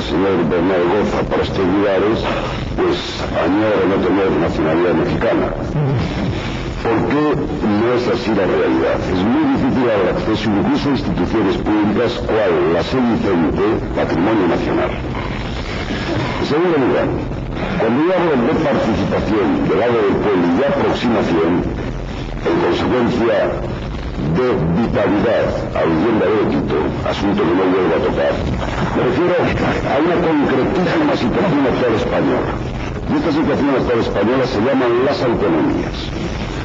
señor Bernal goza para estos lugares, pues añora no tener nacionalidad mexicana. Porque no es así la realidad. Es muy difícil el acceso incluso a instituciones públicas cual la CNICENTE, Patrimonio Nacional. En segundo lugar, cuando yo hablo de participación del lado del pueblo y de aproximación, en consecuencia de vitalidad a vivienda de Quito, asunto que no vuelvo a tocar, me refiero a una concretísima situación actual española. Y esta situación actual española se llaman las autonomías.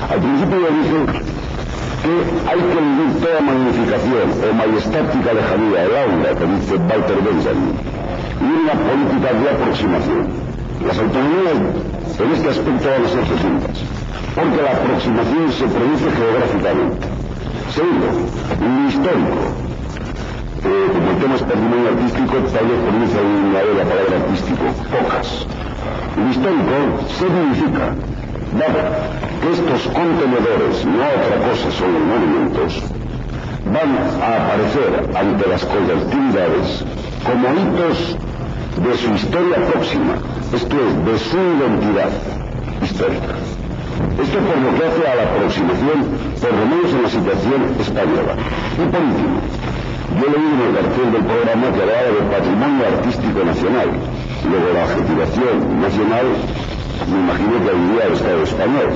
Al principio yo dije que hay que vivir toda magnificación o majestática lejanía, el aura que dice Walter Benjamin, y una política de aproximación. Las autonomías en este aspecto van a ser distintas, porque la aproximación se produce geográficamente. Segundo, lo histórico. Como el tema es patrimonio artístico, tal vez comienza a eliminar la palabra artístico, pocas. Lo histórico significa, dado que estos contenedores, no otra cosa son los monumentos, van a aparecer ante las colectividades como hitos de su historia próxima, esto es, de su identidad histórica. Esto por lo que hace a la aproximación, por lo menos en la situación española. Y por último, yo leí en el cartel del programa que hablaba del patrimonio artístico nacional. Luego la adjetivación nacional, me imagino que aludiría al Estado español.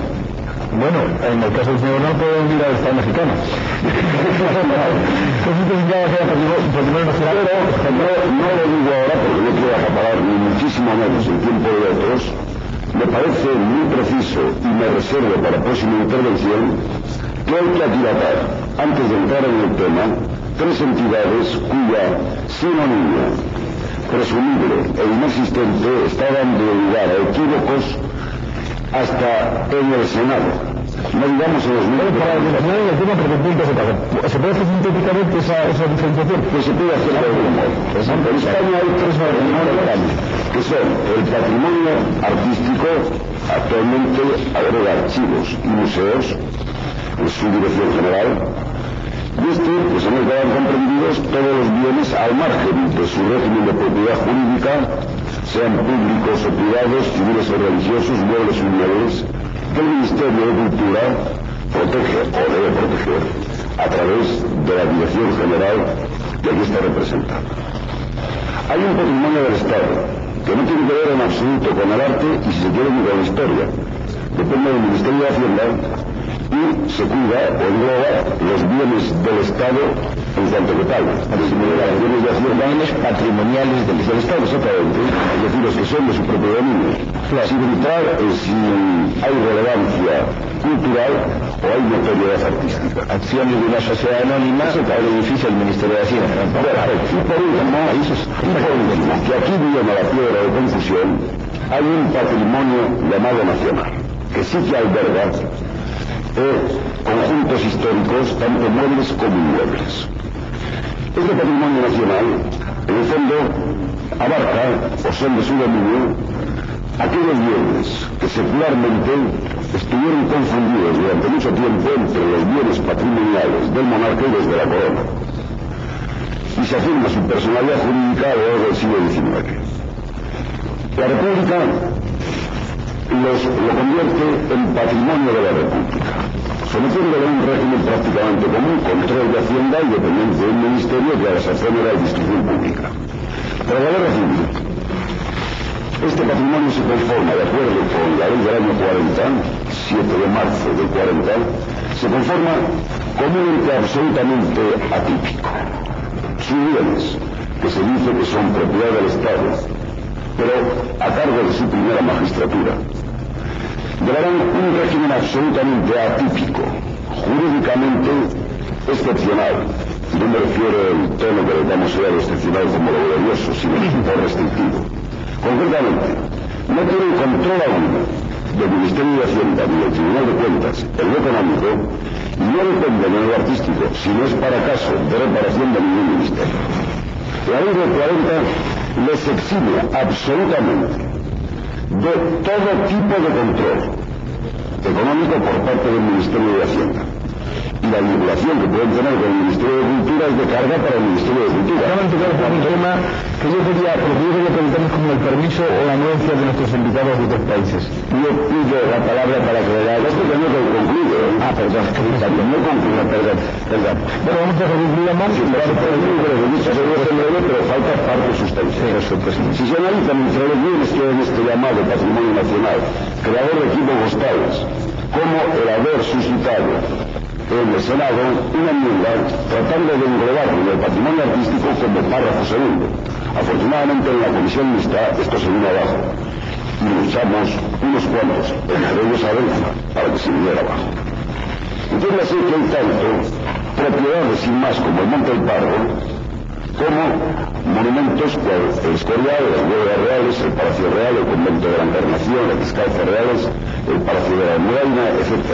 Bueno, en el caso del señor no puede ir al Estado mexicano. Patrimonio nacional, pero no lo digo ahora porque no quiero acaparar ni muchísimo menos el tiempo de otros. Me parece muy preciso y me reservo para próxima intervención que hay que aquilatar, antes de entrar en el tema, tres entidades cuya sinonimia presumible e inexistente está dando lugar a equívocos hasta en el Senado. No digamos en los medios. Para terminar en el tema, porque el punto se pasa. ¿Se puede hacer sintéticamente esa diferenciación? Pues se puede hacer de algún modo. En España hay tres patrimonios que son el patrimonio artístico, actualmente agrega archivos y museos, en su dirección general, y pues en el que van comprendidos todos los bienes al margen de su régimen de propiedad jurídica, sean públicos o privados, civiles o religiosos, muebles o inmuebles, que el Ministerio de Cultura protege o debe proteger a través de la Dirección General que aquí está representada. Hay un patrimonio del Estado que no tiene que ver en absoluto con el arte y, si se quiere, ni con la historia. Depende del Ministerio de Hacienda y se cuida o engloba los bienes del Estado en cuanto que tal. Los bienes de Hacienda, bienes patrimoniales del Estado, exactamente, es decir, los que son de su propio dominio, sin entrar en si hay relevancia cultural o hay notoriedad artística. Acciones de una sociedad anónima al edificio del Ministerio de Hacienda. Y por último, que aquí viene la piedra de confusión, hay un patrimonio llamado nacional, que sí que alberga conjuntos históricos, tanto muebles como inmuebles. Este patrimonio nacional, en el fondo, abarca, o son de su dominio, aquellos bienes que secularmente estuvieron confundidos durante mucho tiempo entre los bienes patrimoniales del monarca y los de la corona, y se afirma su personalidad jurídica a lo largo del siglo XIX. La República lo convierte en patrimonio de la República, sometiéndolo a un régimen prácticamente común, control de Hacienda y dependiente del Ministerio que a la sazón era de distribución pública. Pero la Guerra Civil, este patrimonio se conforma, de acuerdo con la ley del año 40, 7 de marzo del 40, se conforma como un ente absolutamente atípico. Sus bienes, que se dice que son propiedad del Estado, pero a cargo de su primera magistratura, llevarán un régimen absolutamente atípico, jurídicamente excepcional. No me refiero al tono que le damos hoy a lo excepcional como lo glorioso, sino por restrictivo. Concretamente, no tienen control alguno del Ministerio de Hacienda ni del Tribunal de Cuentas en lo económico y no dependen en lo artístico, si no es para caso de reparación de ningún ministerio. La ley del 40 les exime absolutamente de todo tipo de control económico por parte del Ministerio de Hacienda. Y y la vinculación que pueden tener con el Ministerio de Cultura es de carga para el Ministerio de Cultura. Solamente por un tema que yo quería preguntarles como el permiso o la anuencia de nuestros invitados de otros países. Yo pido la palabra para aclarar esto que no concluye. Perdón. No concluye, perdón. Bueno, vamos a concluir más. Pero falta parte sustancial. Si se analizan entre los bienes que en este llamado Patrimonio Nacional, creador de equipos postales, como el haber suscitado en el Senado una enmienda tratando de englobar en el patrimonio artístico como párrafo segundo. Afortunadamente en la comisión mixta esto se vino abajo y luchamos unos cuantos, entre ellos a Benja, para que se viniera abajo. Entonces así que hay tanto propiedades sin más como el Monte del Pardo, como monumentos cual el Escorial, las Huelgas Reales, el Palacio Real, el Convento de la Encarnación, las Descalzas Reales, el Palacio de la Muralla, etc.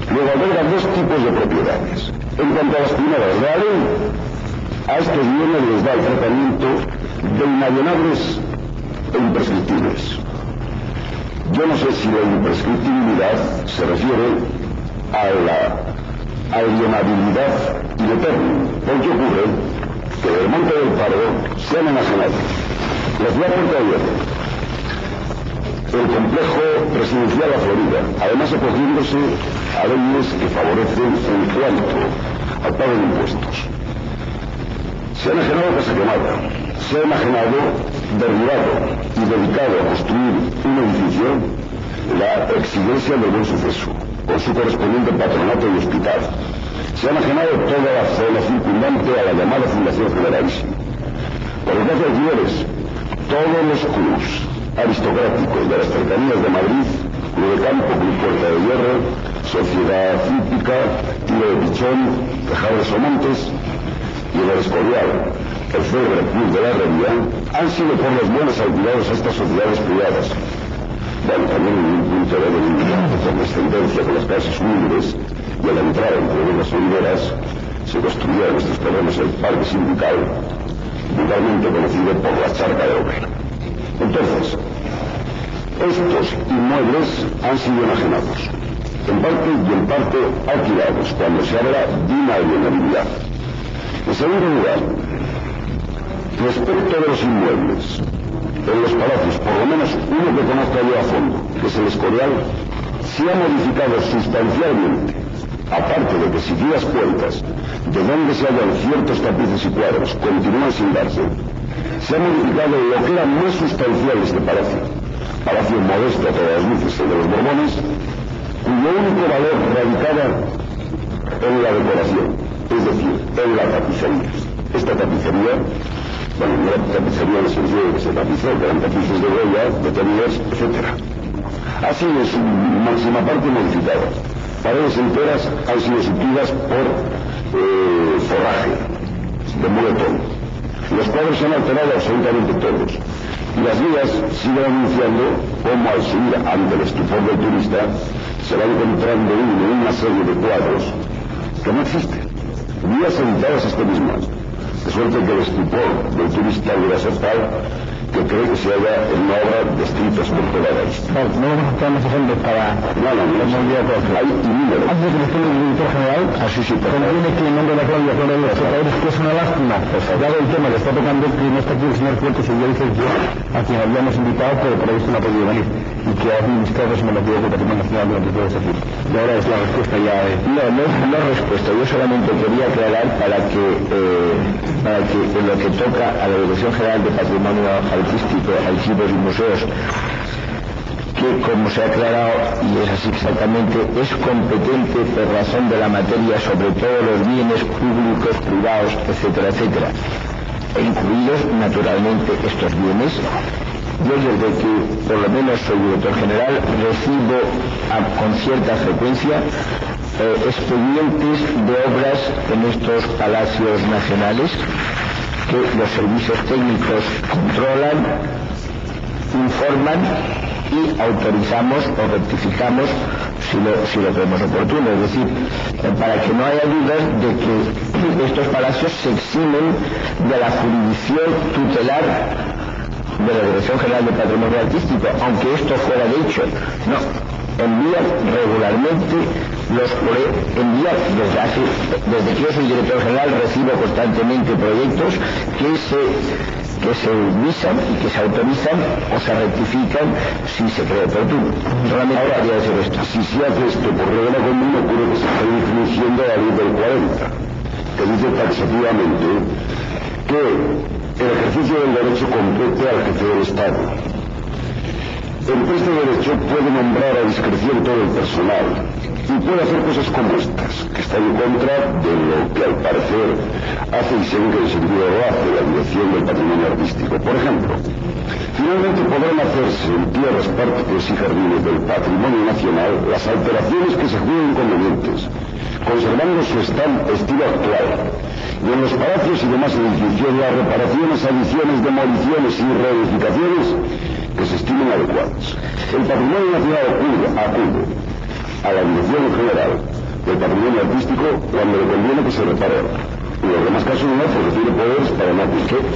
Luego albergan dos tipos de propiedades. En cuanto a las primeras, la ley a estos bienes les da el tratamiento de inalienables e imprescriptibles. Yo no sé si la imprescriptibilidad se refiere a la alienabilidad in eternum. ¿Por qué ocurre? Que del Monte del Pardo se han enajenado la ciudad Puerta de Hierro, el complejo residencial La Florida, además acogiéndose a leyes que favorecen en cuanto al pago de impuestos. Se ha enajenado Casa Quemada, se ha enajenado, derribado y dedicado a construir un edificio, la ex-iglesia del Buen Suceso, con su correspondiente patronato y hospital. Se ha enajenado toda la zona circundante a la llamada Fundación Generalísima. Por los casos alquileres, todos los clubs aristocráticos de las cercanías de Madrid, Club de Campo, Club Puerta de Hierro, Sociedad Hípica, Tiro de Pichón, Tejar de Somontes y el Escorial, el célebre Club de la Herrería, han sido por los buenos alquilados a estas sociedades privadas. Bueno, también en un punto de condescendencia con las clases humildes, y al entrar entre las oliveras se construía en estos terrenos el Parque Sindical, vulgarmente conocido por la Charca de Obrero. Entonces, estos inmuebles han sido enajenados, en parte y en parte alquilados, cuando se habla de una alienabilidad. En segundo lugar, respecto de los inmuebles, en los palacios, por lo menos uno que conozca yo a fondo, que es el Escorial, se ha modificado sustancialmente, aparte de que si das cuentas de donde se hallan ciertos tapices y cuadros continúan sin darse, se ha modificado lo que era más sustancial de este palacio modesto a todas las luces, el de los Borbones, cuyo único valor radicaba en la decoración, es decir, en la tapicería. Esta tapicería, bueno, no era tapicería en el sentido de que se tapizó, que eran tapices de Goya, de Teniers, etc. Ha sido en su máxima parte modificada. Paredes enteras han sido suplidas por forraje de muletón. Los cuadros se han alterado absolutamente todos. Y las guías siguen anunciando cómo al subir ante el estupor del turista se va encontrando una serie de cuadros que no existen. Guías editadas este mismo año. De suerte que el estupor del turista debe ser tal que cree que se halla en una obra descrita estructurada. No vamos a estar más ejemplos para... No, hay números. Antes de que esté el director general, conviene que en nombre de la Claudia Flora de los espectadores, que es una lástima, dado el tema que está tocando, que no está aquí el señor Fuentes y yo dice yo, a quien habíamos invitado, pero por ahí no ha podido venir, y que ha administrado se me lo pidió el Patrimonio Nacional durante todo ese tiempo. Y ahora es la respuesta ya de... No respuesta, yo solamente quería aclarar para que en lo que toca a la Dirección General de Patrimonio Artístico, Archivos y Museos, que como se ha aclarado, y es así exactamente, es competente por razón de la materia sobre todos los bienes públicos, privados, etcétera, etcétera, e incluidos naturalmente estos bienes. Yo desde que por lo menos soy director general recibo con cierta frecuencia expedientes de obras en estos palacios nacionales que los servicios técnicos controlan, informan y autorizamos o rectificamos si lo creemos oportuno. Es decir, para que no haya dudas de que estos palacios se eximen de la jurisdicción tutelar de la Dirección General de Patrimonio Artístico, aunque esto fuera de hecho. No. envía regularmente desde que yo soy director general recibo constantemente proyectos que se visan y que se autorizan o se rectifican si se cree oportuno. Solamente haría decir esto. Si se hace esto por regla común, ocurre que se está infringiendo la ley del 40, que dice taxativamente que el ejercicio del derecho compete al jefe del Estado. Este derecho puede nombrar a discreción todo el personal y puede hacer cosas como estas, que están en contra de lo que al parecer hace y según que el sentido lo hace la Dirección del Patrimonio Artístico. Por ejemplo, finalmente podrán hacerse en tierras, parques y jardines del patrimonio nacional las alteraciones que se juzguen convenientes, conservando su estilo actual, y en los palacios y demás edificios las reparaciones, adiciones, demoliciones y reedificaciones que se estimen adecuadas. El patrimonio nacional acude a la Dirección General del Patrimonio Artístico cuando le conviene que se repare. En los demás casos no, porque tiene poderes para no acudir.